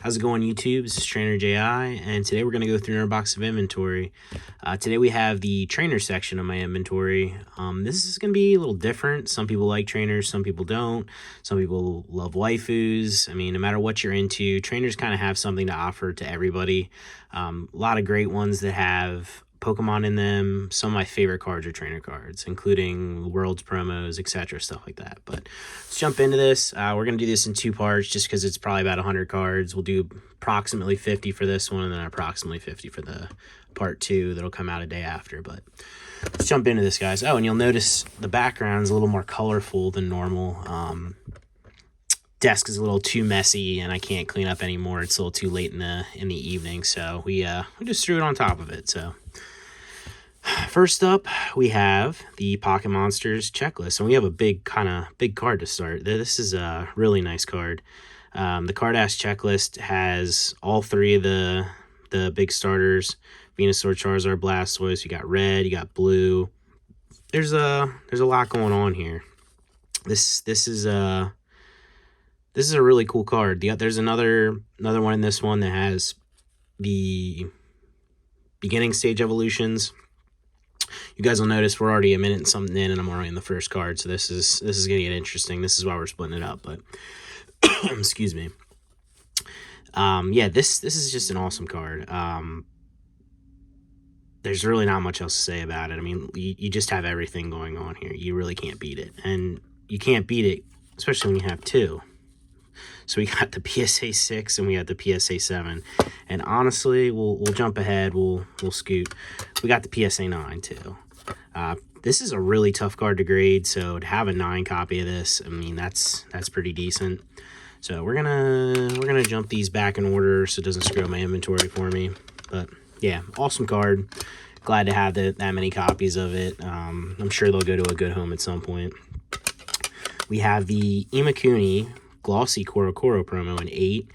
How's it going, YouTube? This is Trainer JI, and today we're going to go through our box of inventory. Today we have the trainer section of my inventory. This is going to be a little different. Some people like trainers, some people don't. Some people love waifus. I mean, no matter what you're into, trainers kind of have something to offer to everybody. A lot of great ones that have Pokemon in them. Some of my favorite cards are trainer cards, including Worlds promos, etc., stuff like that. But let's jump into this. We're going to do this in two parts just because it's probably about 100 cards. We'll do approximately 50 for this one and then approximately 50 for the part two that'll come out a day after. But let's jump into this, guys. Oh, and you'll notice the background's a little more colorful than normal. Desk is a little too messy and I can't clean up anymore. It's a little too late in the evening, so we just threw it on top of it. So first up, we have the Pocket Monsters checklist, and we have a big card to start. This is a really nice card. The card ass checklist has all three of the big starters: Venusaur, Charizard, Blastoise. You got red, you got blue. There's a lot going on here. This is a really cool card. There's another one in this one that has the beginning stage evolutions. You guys will notice we're already a minute and something in, and I'm already in the first card, so this is gonna get interesting. This is why we're splitting it up, but excuse me. Yeah, this is just an awesome card. There's really not much else to say about it. I mean, you just have everything going on here. You really can't beat it, and you can't beat it, especially when you have two. So we got the PSA 6 and we got the PSA 7. And honestly, we'll jump ahead. We'll scoot. We got the PSA 9 too. This is a really tough card to grade. So to have a 9 copy of this, I mean, that's pretty decent. So we're gonna jump these back in order so it doesn't screw up my inventory for me. But yeah, awesome card. Glad to have that many copies of it. I'm sure they'll go to a good home at some point. We have the Imakuni Glossy Koro promo in 8.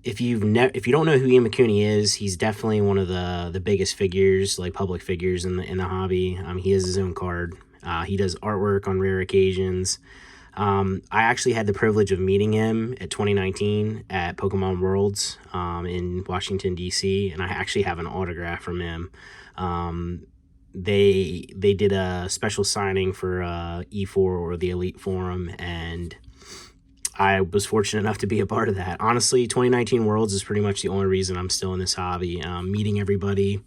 If you don't know who Imakuni is, he's definitely one of the biggest figures, like public figures in the hobby. He has his own card. He does artwork on rare occasions. I actually had the privilege of meeting him at 2019 at Pokemon Worlds in Washington, D.C., and I actually have an autograph from him. They did a special signing for E4 or the Elite Forum, and I was fortunate enough to be a part of that. Honestly, 2019 Worlds is pretty much the only reason I'm still in this hobby. Meeting everybody,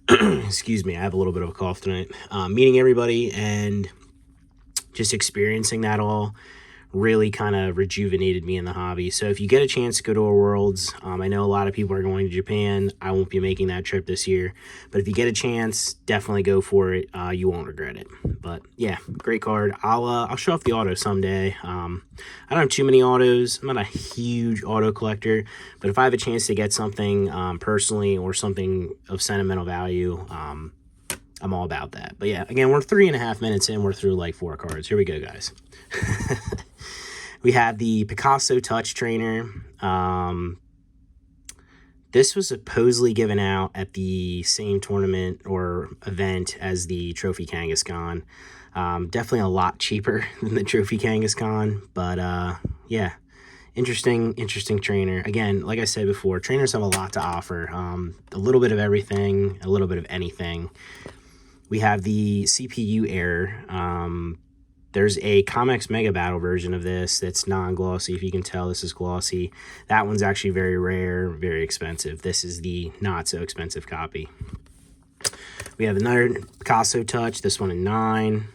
excuse me, I have a little bit of a cough tonight. Meeting everybody and just experiencing that all really kind of rejuvenated me in the hobby. So if you get a chance to go to a Worlds, I know a lot of people are going to Japan. I won't be making that trip this year, but if you get a chance, definitely go for it. You won't regret it. But yeah, great card. I'll show off the auto someday. I don't have too many autos. I'm not a huge auto collector, but if I have a chance to get something personally or something of sentimental value, I'm all about that. But yeah, again, we're 3.5 minutes in. We're through like 4 cards. Here we go, guys. We have the Picasso Touch Trainer. This was supposedly given out at the same tournament or event as the Trophy Kangaskhan. Definitely a lot cheaper than the Trophy Kangaskhan, but yeah, interesting trainer. Again, like I said before, trainers have a lot to offer. A little bit of everything, a little bit of anything. We have the CPU Error. There's a Comex Mega Battle version of this that's non-glossy. If you can tell, this is glossy. That one's actually very rare, very expensive. This is the not-so-expensive copy. We have another Picasso Touch, this one in 9.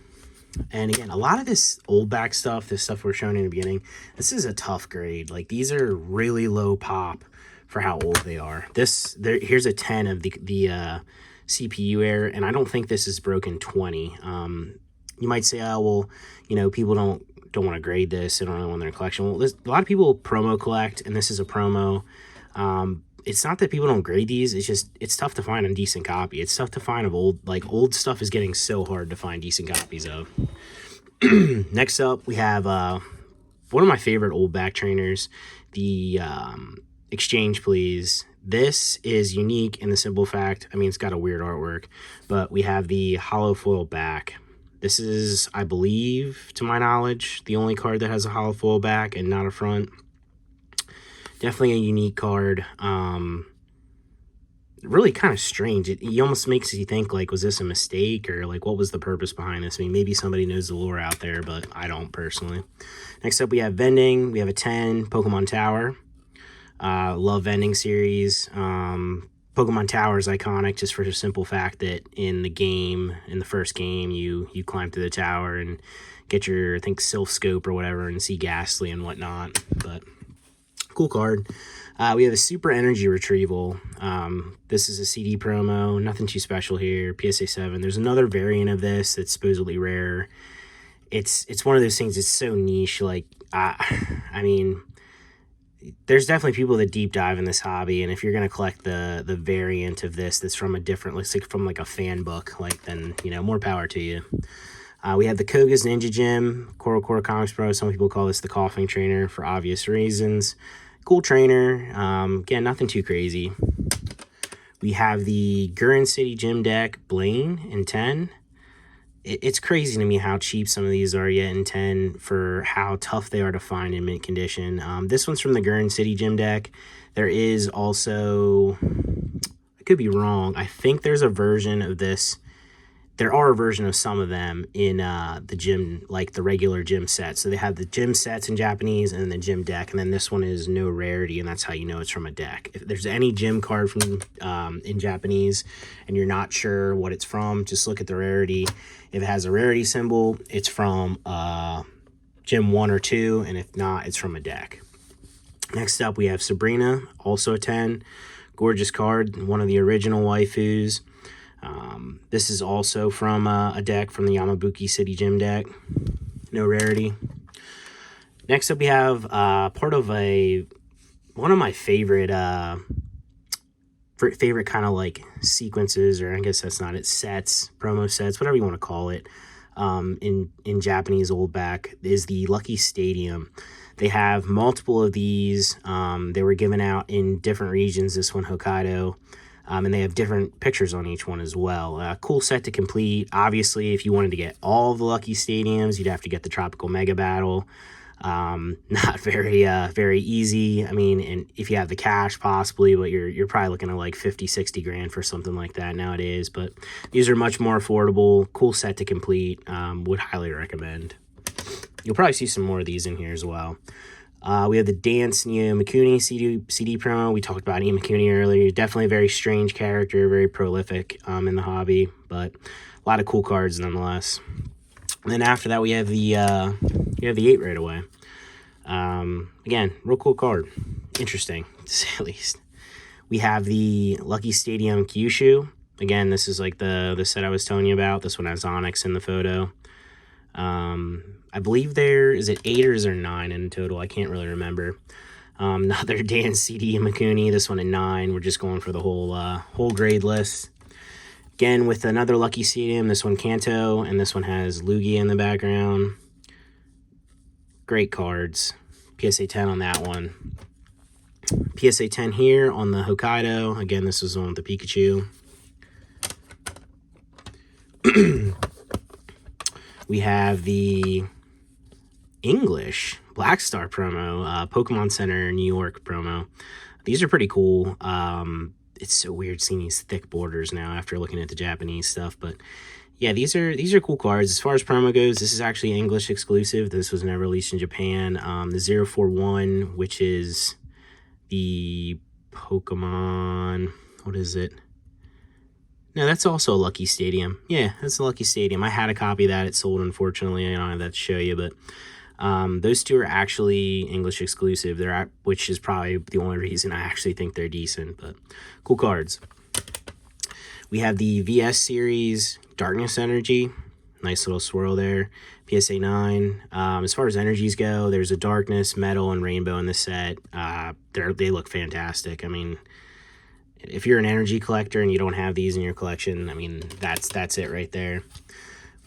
And again, a lot of this old back stuff, this stuff we're showing in the beginning, this is a tough grade. Like, these are really low pop for how old they are. Here's a 10 of the CPU Error, and I don't think this is broken 20. You might say, oh, well, you know, people don't want to grade this. They don't really want their collection. Well, a lot of people promo collect, and this is a promo. It's not that people don't grade these. It's just, it's tough to find a decent copy. It's tough to find of old stuff is getting so hard to find decent copies of. Next up, we have one of my favorite old back trainers, the Exchange Please. This is unique in the simple fact, I mean, it's got a weird artwork, but we have the hollow foil back. This is, I believe, to my knowledge, the only card that has a hollow foil back and not a front. Definitely a unique card. Really kind of strange. It almost makes you think, like, was this a mistake, or like what was the purpose behind this? I mean, maybe somebody knows the lore out there, but I don't personally. Next up, we have Vending. We have a 10 Pokemon Tower. Love Vending series. Pokemon Tower is iconic just for the simple fact that in the first game, you climb through the tower and get your, I think, Sylph Scope or whatever, and see Ghastly and whatnot. But cool card. We have a Super Energy Retrieval. This is a CD promo. Nothing too special here. PSA 7. There's another variant of this that's supposedly rare. It's one of those things that's so niche. Like, I mean, there's definitely people that deep dive in this hobby, and if you're going to collect the variant of this that's from a different, let's say from like a fan book, like, then, you know, more power to you. We have the Koga's Ninja Gym, Core Comics Pro. Some people call this the Coughing Trainer for obvious reasons. Cool trainer. Again, nothing too crazy. We have the Gurren City Gym deck, Blaine, in 10. It's crazy to me how cheap some of these are yet in 10 for how tough they are to find in mint condition. This one's from the Gurren City Gym deck. There is also, I could be wrong, I think there's a version of this. There are a version of some of them in the gym, like the regular gym set. So they have the gym sets in Japanese and the gym deck. And then this one is no rarity, and that's how you know it's from a deck. If there's any gym card from in Japanese and you're not sure what it's from, just look at the rarity. If it has a rarity symbol, it's from gym 1 or 2. And if not, it's from a deck. Next up, we have Sabrina, also a 10. Gorgeous card, one of the original waifus. This is also from a deck from the Yamabuki City Gym deck. No rarity. Next up, we have part of one of my favorite kind of like sequences, or I guess that's not it, sets, promo sets, whatever you want to call it, in Japanese old back, is the Lucky Stadium. They have multiple of these. They were given out in different regions. This one, Hokkaido. And they have different pictures on each one as well. Cool set to complete. Obviously, if you wanted to get all the Lucky Stadiums, you'd have to get the Tropical Mega Battle. Not very easy. I mean, and if you have the cash, possibly, but you're probably looking at like 50, 60 grand for something like that nowadays. But these are much more affordable. Cool set to complete. Would highly recommend. You'll probably see some more of these in here as well. We have the Dance Neo Mikuni CD promo. We talked about Ian Mikuni earlier. Definitely a very strange character, very prolific in the hobby, but a lot of cool cards nonetheless. And then after that, we have the 8 right away. Again, real cool card. Interesting, to say the least. We have the Lucky Stadium Kyushu. Again, this is like the set I was telling you about. This one has Onyx in the photo. I believe is it 8 or is there 9 in total? I can't really remember. Another Dan CD and Mikuni. This one at 9. We're just going for the whole grade list. Again, with another Lucky Stadium. This one Kanto, and this one has Lugia in the background. Great cards. PSA 10 on that one. PSA 10 here on the Hokkaido. Again, this is on the Pikachu. We have the English Black Star promo, Pokemon Center New York promo. These are pretty cool. It's so weird seeing these thick borders now after looking at the Japanese stuff, but yeah, these are cool cards. As far as promo goes, this is actually English exclusive. This was never released in Japan. The 041, which is the Pokemon, what is it? No, that's also a Lucky Stadium. Yeah, that's a Lucky Stadium. I had a copy of that. It sold, unfortunately. I don't have that to show you, but those two are actually English exclusive. Which is probably the only reason I actually think they're decent, but cool cards. We have the VS series, Darkness Energy. Nice little swirl there. PSA 9. As far as energies go, there's a Darkness, Metal, and Rainbow in the set. They look fantastic. I mean, if you're an energy collector and you don't have these in your collection, I mean, that's it right there.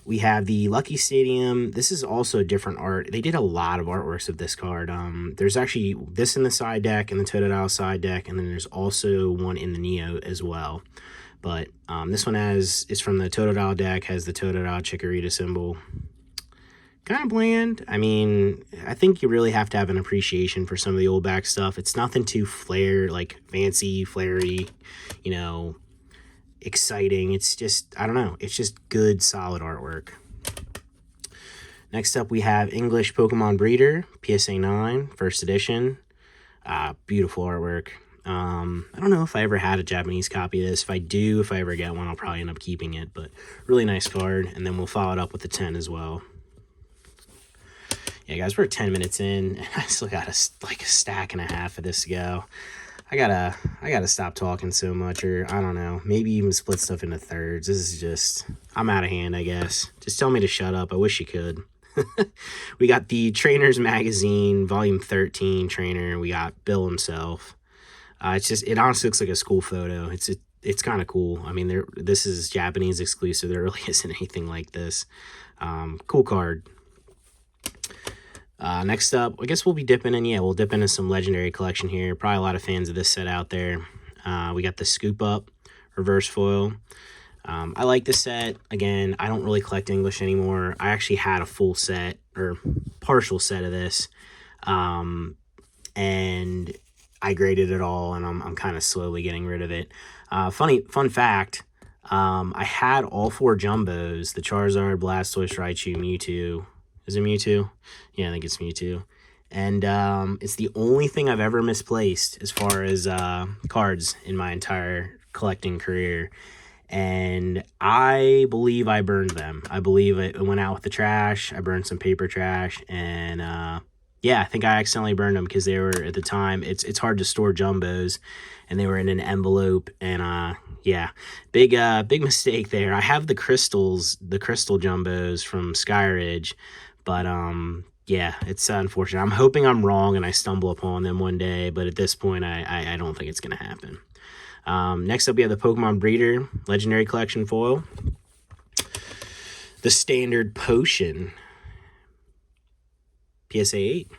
We have the Lucky Stadium. This is also different art. They did a lot of artworks of this card. There's actually this in the side deck and the Totodile side deck, and then there's also one in the Neo as well. But this one is from the Totodile deck, has the Totodile Chikorita symbol. kind of bland. I mean, I think you really have to have an appreciation for some of the old back stuff. It's nothing too like fancy, flary, you know, exciting. It's just, I don't know, it's just good, solid artwork. Next up, we have English Pokemon Breeder, PSA 9, first edition. Beautiful artwork. I don't know if I ever had a Japanese copy of this. If I do, if I ever get one, I'll probably end up keeping it. But really nice card. And then we'll follow it up with the 10 as well. Yeah, guys, we're 10 minutes in. And I still got a stack and a half of this to go. I gotta stop talking so much, or I don't know, maybe even split stuff into thirds. This is just, I'm out of hand, I guess. Just tell me to shut up. I wish you could. We got the Trainers Magazine, Volume 13 trainer. We got Bill himself. It honestly looks like a school photo. It's kind of cool. I mean, this is Japanese exclusive. There really isn't anything like this. Cool card. Next up, I guess we'll be dipping in. Yeah, we'll dip into some legendary collection here. Probably a lot of fans of this set out there. We got the Scoop Up reverse foil. I like this set. Again, I don't really collect English anymore. I actually had a full set or partial set of this. And I graded it all, and I'm kind of slowly getting rid of it. Fun fact, I had all 4 jumbos, the Charizard, Blastoise, Raichu, Mewtwo. Is it Mewtwo? Yeah, I think it's Mewtwo. And it's the only thing I've ever misplaced as far as cards in my entire collecting career. And I believe I burned them. I believe it went out with the trash. I burned some paper trash. And yeah, I think I accidentally burned them because they were, at the time, it's hard to store jumbos. And they were in an envelope. And yeah, big mistake there. I have the crystal jumbos from Skyridge. But yeah, it's unfortunate. I'm hoping I'm wrong and I stumble upon them one day. But at this point, I don't think it's going to happen. Next up, we have the Pokemon Breeder Legendary Collection foil. The Standard Potion PSA 8.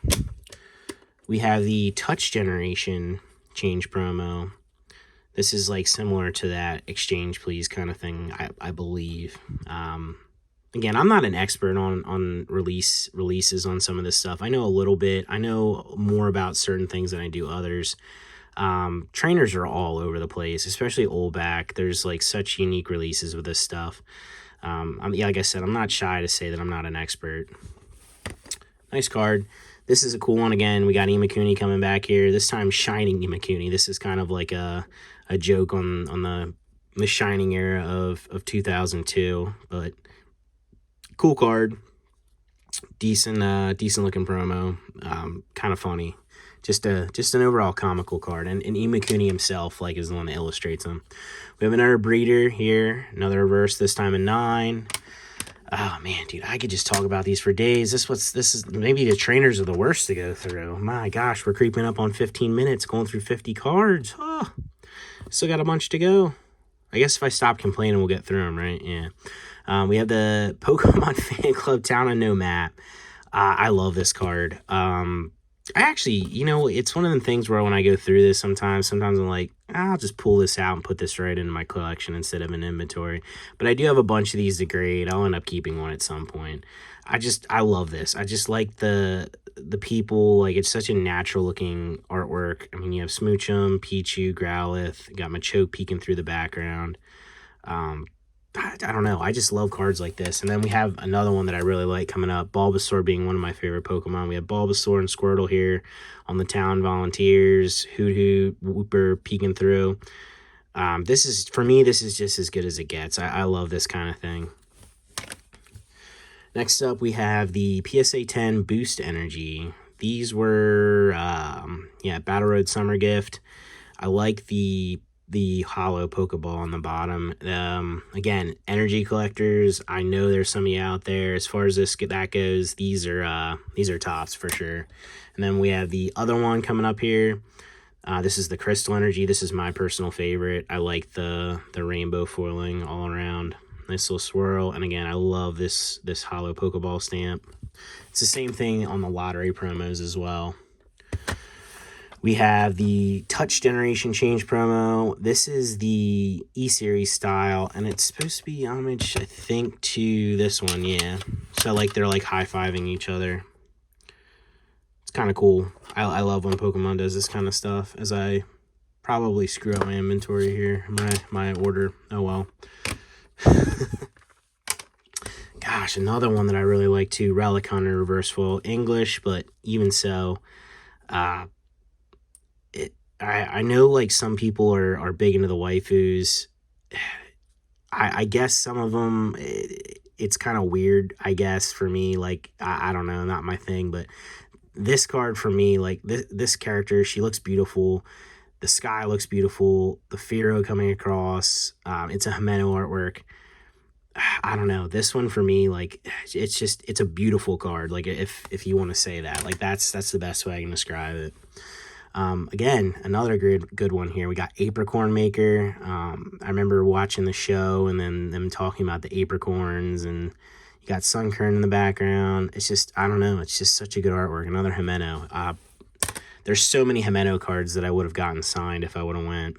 We have the Touch Generation change promo. This is like similar to that exchange please kind of thing, I believe. Again, I'm not an expert on releases on some of this stuff. I know a little bit. I know more about certain things than I do others. Trainers are all over the place, especially old back. There's like such unique releases with this stuff. Yeah, like I said, I'm not shy to say that I'm not an expert. Nice card. This is a cool one. Again, we got Imakuni coming back here. This time, Shining Imakuni. This is kind of like a joke on the Shining era of 2002, but cool card. Decent looking promo. Kind of funny. Just an overall comical card. And Imakuni himself is the one that illustrates him. We have another breeder here. Another reverse, this time in 9. Oh, man, dude, I could just talk about these for days. This is maybe the trainers are the worst to go through. My gosh, we're creeping up on 15 minutes, going through 50 cards. Oh, still got a bunch to go. I guess if I stop complaining, we'll get through them, right? Yeah. We have the Pokemon Fan Club Town and No Map. I love this card. I actually, it's one of the things where when I go through this sometimes I'm like, I'll just pull this out and put this right into my collection instead of an inventory. But I do have a bunch of these to grade. I'll end up keeping one at some point. I love this. I just like the people. It's such a natural looking artwork. I mean, you have Smoochum, Pichu, Growlithe. You got Machoke peeking through the background. I don't know. I just love cards like this. And then we have another one that I really like coming up. Bulbasaur being one of my favorite Pokemon. We have Bulbasaur and Squirtle here on the Town Volunteers. Hoot Hoot, Whooper peeking through. This is just as good as it gets. I love this kind of thing. Next up, we have the PSA 10 Boost Energy. These were, Battle Road Summer Gift. I like the hollow Pokeball on the bottom. Again, energy collectors, I know there's some of you out there. As far as that goes, these are tops for sure. And then we have the other one coming up here. This is the Crystal Energy. This is my personal favorite. I like the rainbow foiling all around. Nice little swirl. And again, I love this hollow Pokeball stamp. It's the same thing on the lottery promos as well. We have the Touch Generation Change promo. This is the E-Series style, and it's supposed to be homage, I think, to this one, yeah. So I like they're like high-fiving each other. It's kind of cool. I love when Pokemon does this kind of stuff, as I probably screw up my inventory here, my order. Oh well. Gosh, another one that I really like too, Relic Hunter Reverse Foil English, but even so, I know like some people are big into the waifus. I guess some of them, it's kind of weird, I guess, for me. Like, I don't know, not my thing, but this card for me, like, this character, she looks beautiful. The sky looks beautiful. The Firo coming across, it's a Himeno artwork. I don't know. This one for me, like, it's a beautiful card. Like, if you want to say that, like, that's the best way I can describe it. Again, another good one here. We got Apricorn Maker. I remember watching the show and then them talking about the apricorns, and you got Sunkern in the background. It's just, I don't know. It's just such a good artwork. Another Himeno. There's so many Himeno cards that I would have gotten signed if I would have went.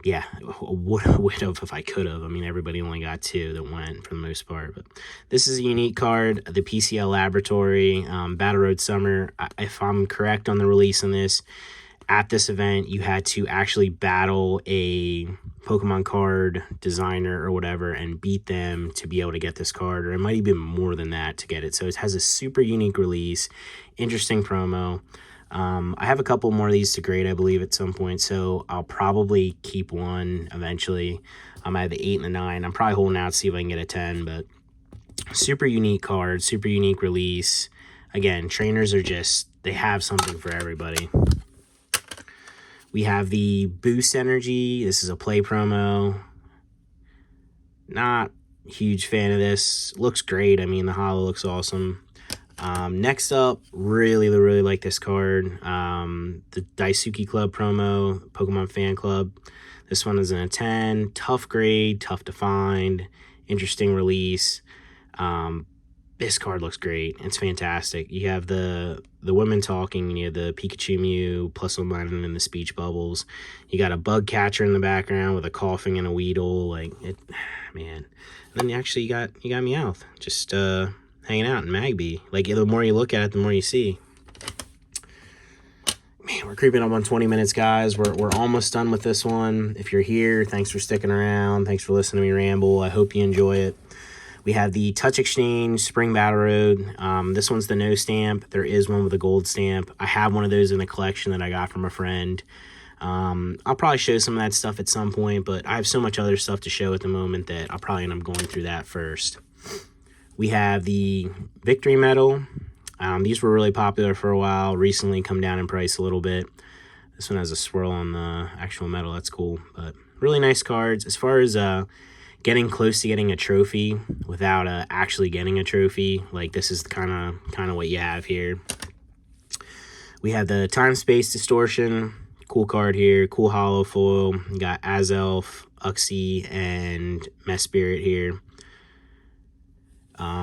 Yeah, would have if I could have. I mean, everybody only got 2 that went for the most part. But this is a unique card, the PCL Laboratory, Battle Road Summer. If I'm correct on the release on this, at this event, you had to actually battle a Pokemon card designer or whatever and beat them to be able to get this card, or it might even be more than that to get it. So it has a super unique release, interesting promo. I have a couple more of these to grade, I believe, at some point, so I'll probably keep one eventually. I have the 8 and the 9. I'm probably holding out to see if I can get a 10, but super unique card, super unique release. Again, trainers are just, they have something for everybody. We have the Boost Energy. This is a play promo. Not a huge fan of this. Looks great. I mean, the holo looks awesome. Next up, really like this card. The Daisuke Club promo, Pokemon Fan Club. This one is in a 10. Tough grade, tough to find. Interesting release. This card looks great. It's fantastic. You have the women talking. You have the Pikachu Mew, +1 and the speech bubbles. You got a bug catcher in the background with a coughing and a Weedle. Like, it, man. And then actually you got Meowth. Just, hanging out in Magby. Like, the more you look at it, the more you see. Man, we're creeping up on 20 minutes, guys. We're almost done with this one. If you're here, thanks for sticking around. Thanks for listening to me ramble. I hope you enjoy it. We have the Touch Exchange Spring Battle Road. This one's the no stamp. There is one with a gold stamp. I have one of those in the collection that I got from a friend. I'll probably show some of that stuff at some point, but I have so much other stuff to show at the moment that I'll probably end up going through that first. We have the Victory Medal. These were really popular for a while. Recently come down in price a little bit. This one has a swirl on the actual medal. That's cool. But really nice cards. As far as getting close to getting a trophy without actually getting a trophy, like, this is kind of what you have here. We have the Time Space Distortion. Cool card here. Cool holo foil. You got Azelf, Uxie, and Mesprit here.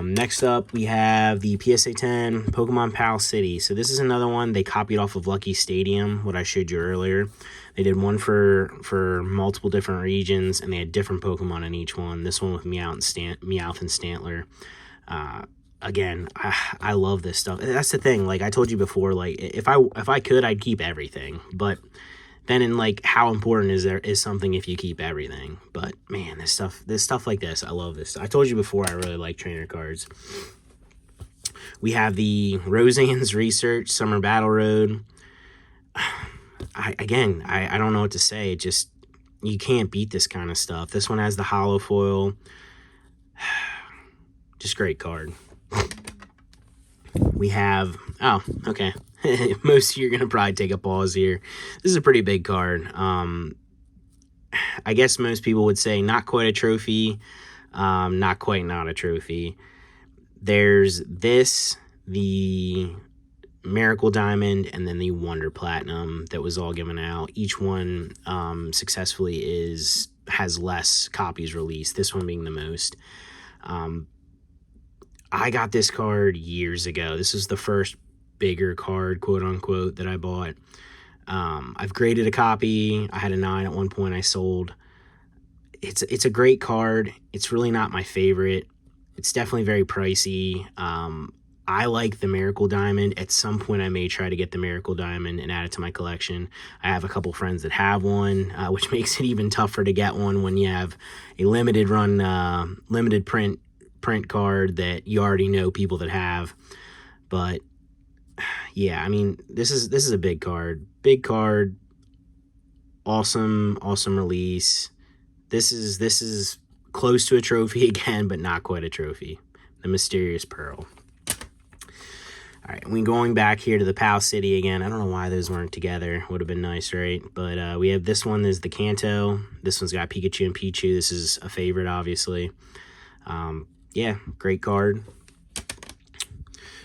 Next up, we have the PSA 10 Pokemon Pal City. So this is another one they copied off of Lucky Stadium, what I showed you earlier. They did one for multiple different regions, and they had different Pokemon in each one. This one with Meowth and Stantler. Again, I love this stuff. That's the thing. Like I told you before, like if I could, I'd keep everything. But then in like how important is something if you keep everything? But man, this stuff like this, I love this. I told you before I really like trainer cards. We have the Roseanne's Research Summer Battle Road. I don't know what to say. It just, you can't beat this kind of stuff. This one has the holo foil. Just great card. We have, oh, okay. Most of you are going to probably take a pause here. This is a pretty big card. I guess most people would say not quite a trophy, not quite not a trophy. There's this, the Miracle Diamond, and then the Wonder Platinum that was all given out. Each one successfully has less copies released, this one being the most. I got this card years ago. This is the first bigger card, quote unquote, that I bought. I've graded a copy. I had a 9 at one point I sold. It's a great card. It's really not my favorite. It's definitely very pricey. I like the Miracle Diamond. At some point, I may try to get the Miracle Diamond and add it to my collection. I have a couple friends that have one, which makes it even tougher to get one when you have a limited run, limited print card that you already know people that have. But yeah, I mean, this is a big card. Big card. Awesome release. This is close to a trophy again, but not quite a trophy. The Mysterious Pearl. All right, we going back here to the Pal City again. I don't know why those weren't together. Would have been nice, right? But we have this one is the Kanto. This one's got Pikachu and Pichu. This is a favorite, obviously. Yeah, great card.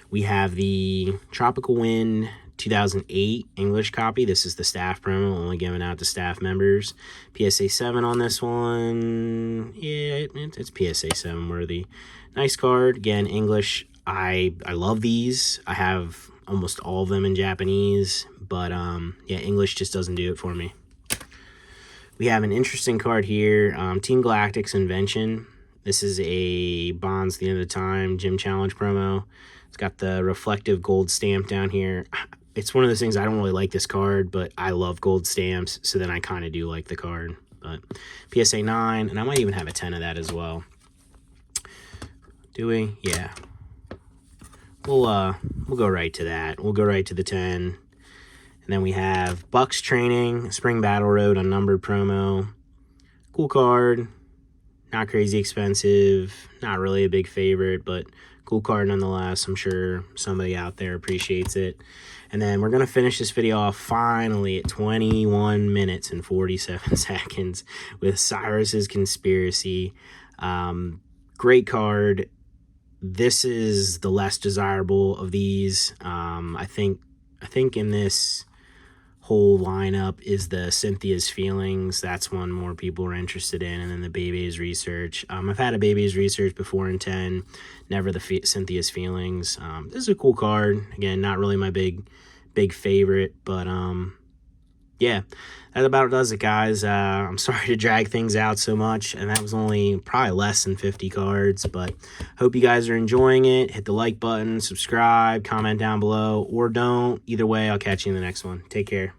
We have the Tropical Wind 2008 English copy. This is the staff promo, only given out to staff members. PSA 7 on this one. Yeah, it's PSA 7 worthy. Nice card. Again, English. I love these. I have almost all of them in Japanese, but yeah, English just doesn't do it for me. We have an interesting card here. Team Galactic's Invention. This is a Bonds the End of the Time Gym Challenge promo. It's got the reflective gold stamp down here. It's one of those things, I don't really like this card, but I love gold stamps, so then I kind of do like the card. But PSA 9, and I might even have a 10 of that as well. Do we? Yeah. We'll go right to that. We'll go right to the 10. And then we have Bucks Training, Spring Battle Road Unnumbered promo. Cool card. Not crazy expensive. Not really a big favorite, but cool card nonetheless. I'm sure somebody out there appreciates it. And then we're going to finish this video off finally at 21 minutes and 47 seconds with Cyrus's Conspiracy. Great card. This is the less desirable of these. I think in this whole lineup is the Cynthia's Feelings. That's one more people are interested in. And then the Bebe's Research. I've had a Bebe's Research before in 10. Never the Cynthia's Feelings. This is a cool card. Again, not really my big favorite, but yeah, that about does it, guys. I'm sorry to drag things out so much, and that was only probably less than 50 cards, but hope you guys are enjoying it. Hit the like button, subscribe, comment down below, or don't. Either way, I'll catch you in the next one. Take care.